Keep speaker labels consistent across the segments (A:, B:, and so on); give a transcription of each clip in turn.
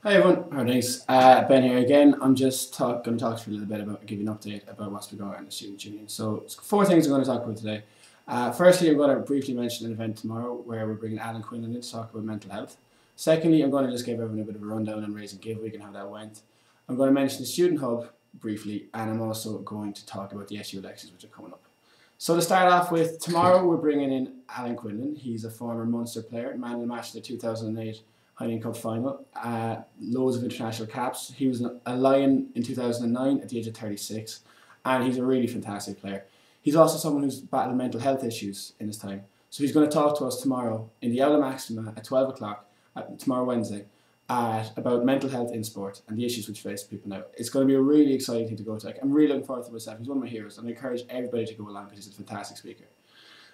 A: Hi everyone, how are things? Ben here again. I'm just going to talk to you a little bit about, give you an update about what's been going on in the Student Union. So, four things I'm going to talk about today. Firstly, I'm going to briefly mention an event tomorrow where we're bringing Alan Quinlan in to talk about mental health. Secondly, I'm going to just give everyone a bit of a rundown on Raise and Give Week and how that went. I'm going to mention the Student Hub briefly, and I'm also going to talk about the SU elections which are coming up. So to start off with, tomorrow we're bringing in Alan Quinlan. He's a former Munster player, man of the match in the 2008 Heineken Cup final, loads of international caps. He was a Lion in 2009 at the age of 36, and he's a really fantastic player. He's also someone who's battled mental health issues in his time. So he's going to talk to us tomorrow in the Aula Maxima at 12 o'clock, tomorrow Wednesday, about mental health in sport and the issues which face people now. It's going to be a really exciting thing to go to. I'm really looking forward to it myself. He's one of my heroes, and I encourage everybody to go along because he's a fantastic speaker.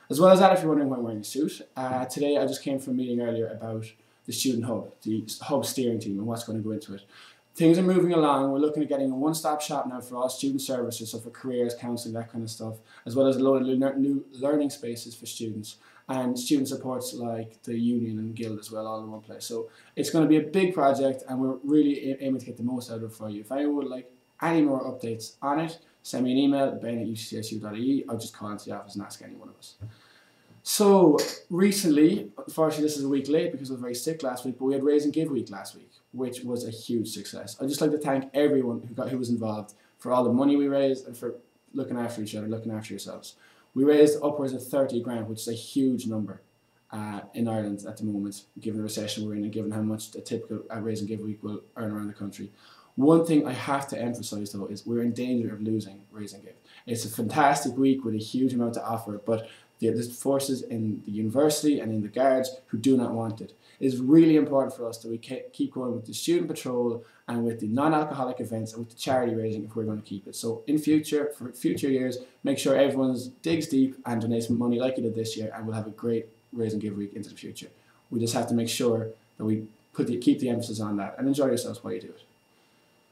A: As well as that, if you're wondering why I'm wearing a suit, today I just came from a meeting earlier about the Student Hub, the Hub steering team, and what's going to go into it. Things are moving along. We're looking at getting a one-stop shop now for all student services, so for careers, counselling, that kind of stuff, as well as a load of new learning spaces for students and student supports like the union and guild as well, all in one place. So it's going to be a big project, and we're really aiming to get the most out of it for you. If anyone would like any more updates on it, send me an email at ben@uccsu.ie, or just call into the office and ask any one of us. So recently, unfortunately this is a week late because I was very sick last week, but we had Raise and Give Week last week, which was a huge success. I'd just like to thank everyone who was involved for all the money we raised and for looking after each other, looking after yourselves. We raised upwards of 30 grand, which is a huge number in Ireland at the moment, given the recession we're in and given how much a typical Raise and Give Week will earn around the country. One thing I have to emphasise though is we're in danger of losing Raise and Give. It's a fantastic week with a huge amount to offer, but there's forces in the university and in the guards who do not want it. It is really important for us that we keep going with the student patrol and with the non-alcoholic events and with the charity raising if we're going to keep it. So in future, for future years, make sure everyone digs deep and donates money like you did this year, and we'll have a great Raise and Give Week into the future. We just have to make sure that we keep the emphasis on that and enjoy yourselves while you do it.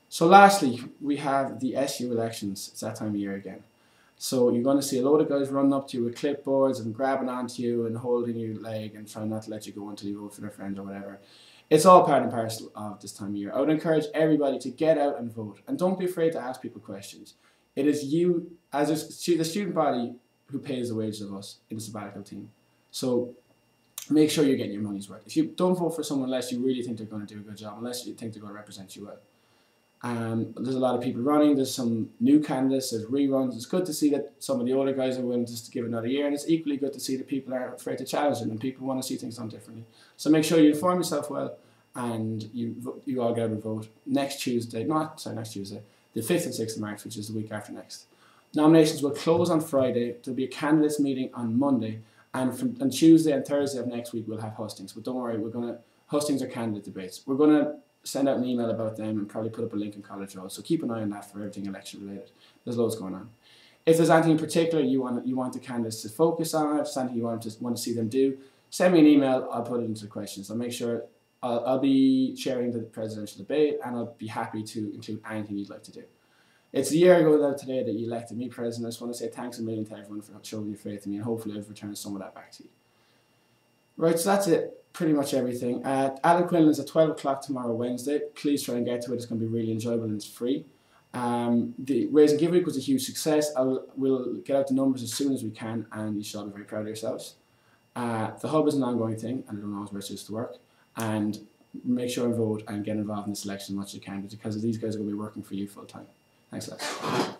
A: So lastly, we have the SU elections. It's that time of year again. So you're going to see a load of guys running up to you with clipboards and grabbing onto you and holding your leg and trying not to let you go until you vote for their friend or whatever. It's all part and parcel of this time of year. I would encourage everybody to get out and vote, and don't be afraid to ask people questions. It is you, as the student body, who pays the wages of us in the sabbatical team. So make sure you're getting your money's worth. If you don't vote for someone unless you really think they're going to do a good job, unless you think they're going to represent you well. There's a lot of people running, there's some new candidates, there's reruns. It's good to see that some of the older guys are willing just to give it another year, and it's equally good to see that people aren't afraid to challenge them and people want to see things done differently. So make sure you inform yourself well, and you all get out and vote next Tuesday, the 5th and 6th of March, which is the week after next. Nominations will close on Friday, there'll be a candidates meeting on Monday, and on Tuesday and Thursday of next week we'll have hustings. But don't worry, hustings are candidate debates. We're going to send out an email about them and probably put up a link in College Road. So keep an eye on that for everything election related. There's loads going on. If there's anything in particular you want the candidates to focus on, if something you want to see them do, send me an email. I'll put it into the questions. I'll make sure I'll be chairing the presidential debate, and I'll be happy to include anything you'd like to do. It's a year ago now today that you elected me president. I just want to say thanks a million to everyone for showing your faith in me, and hopefully I've returned some of that back to you. Right, so that's it. Pretty much everything. Alan Quinlan is at 12 o'clock tomorrow, Wednesday. Please try and get to it. It's going to be really enjoyable and it's free. The Raise and Give Week was a huge success. We'll get out the numbers as soon as we can, and you should all be very proud of yourselves. The Hub is an ongoing thing, and I don't know where it's used to work. And make sure and vote and get involved in this election as much as you can, because these guys are going to be working for you full time. Thanks a lot.